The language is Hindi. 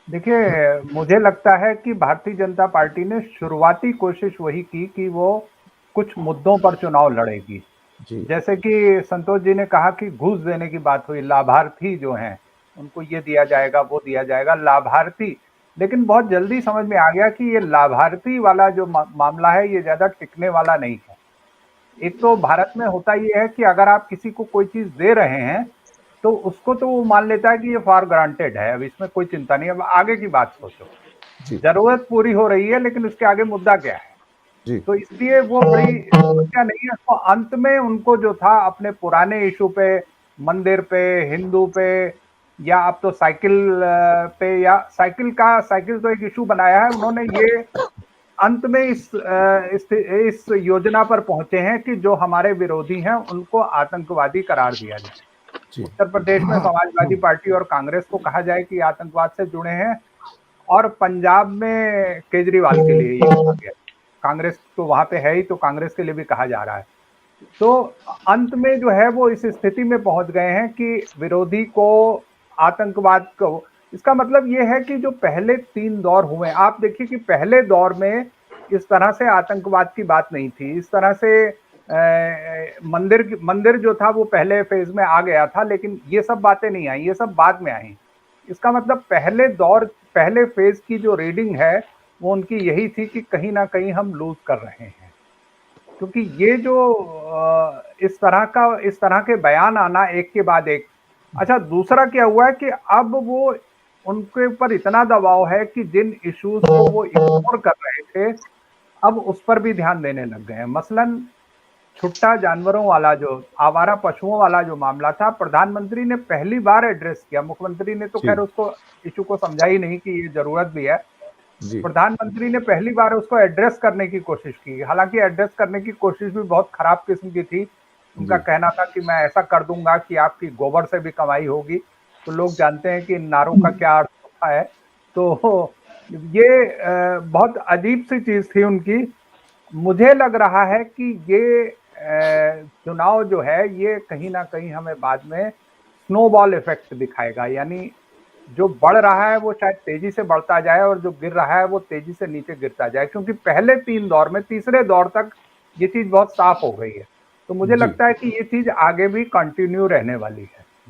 देखिए, मुझे लगता है कि भारतीय जनता पार्टी ने शुरुआती कोशिश वही की कि वो कुछ मुद्दों पर चुनाव लड़ेगी। जी। जैसे कि संतोष जी ने कहा कि घूस देने की बात हुई, लाभार्थी जो हैं, उनको ये दिया जाएगा, वो दिया जाएगा, लाभार्थी। लेकिन बहुत जल्दी समझ में आ गया कि ये लाभार्थी वाला जो मामला है, ये ज़्यादा टिकने वाला नहीं है। एक तो भारत में होता ये है कि अगर आप किसी को कोई चीज़ दे रहे हैं, तो उसको तो वो मान लेता है कि ये फॉर ग्रांटेड है, अब इसमें कोई चिंता नहीं है, अब आगे की बात सोचो। जी। ज़रूरत पूरी हो रही है, लेकिन उसके आगे मुद्दा क्या है? जी। तो इसलिए वो बड़ी समस्या नहीं है, तो अंत में उनको जो था अपने पुराने इशू पे, मंदिर पे, हिंदू पे, या अब तो साइकिल पे, या साइकिल तो एक इशू बनाया है उन्होंने। ये अंत में इस योजना पर पहुंचे हैं कि जो हमारे विरोधी हैं उनको आतंकवादी करार दिया जाए। जी। उत्तर प्रदेश में समाजवादी पार्टी और कांग्रेस को कहा जाए कि आतंकवाद से जुड़े हैं, और पंजाब में केजरीवाल के लिए ये कहा गया। कांग्रेस तो वहां पे है ही, तो कांग्रेस के लिए भी कहा जा रहा है। तो अंत में जो है वो इस स्थिति में पहुंच गए हैं कि विरोधी को, आतंकवाद को, इसका मतलब ये है कि जो पहले 3 दौर हुए, आप देखिए कि पहले दौर में इस तरह से आतंकवाद की बात नहीं थी, इस तरह से मंदिर जो था वो पहले फेज में आ गया था, लेकिन ये सब बातें नहीं आई, ये सब बाद में आई। इसका मतलब पहले फेज की जो रीडिंग है, वो उनकी यही थी कि कहीं ना कहीं हम लूज कर रहे हैं। क्योंकि ये जो इस तरह के बयान आना एक के बाद एक। अच्छा, दूसरा क्या हुआ है कि अब वो, उनके ऊपर इतना दबाव है कि जिन इश्यूज को वो इग्नोर कर रहे थे, अब उस पर भी ध्यान देने लग गए हैं। मसलन छुट्टा जानवरों वाला, जो आवारा पशुओं वाला जो मामला था, प्रधानमंत्री ने पहली बार एड्रेस किया। मुख्यमंत्री ने तो खैर जी। उसको, इशू को समझा ही नहीं कि ये जरूरत भी है। जी। प्रधानमंत्री ने पहली बार उसको एड्रेस करने की कोशिश की, हालांकि एड्रेस करने की कोशिश भी बहुत खराब किस्म की थी। उनका जी। कहना था कि मैं ऐसा कर दूंगा कि आपकी गोबर से भी कमाई होगी। तो लोग जानते हैं कि इन नारों का क्या अर्थ होता है। तो ये बहुत अजीब सी चीज थी उनकी। मुझे लग रहा है कि ये चुनाव जो है, ये कहीं ना कहीं हमें बाद में स्नोबॉल इफेक्ट दिखाएगा। यानी जो बढ़ रहा है वो शायद तेजी से बढ़ता जाए, और जो गिर रहा है वो तेजी से नीचे गिरता जाए, क्योंकि पहले 3 दौर में, तीसरे दौर तक ये चीज बहुत साफ हो गई है। तो मुझे जी। लगता है कि ये चीज आगे भी कंटिन्यू रहने वाली है।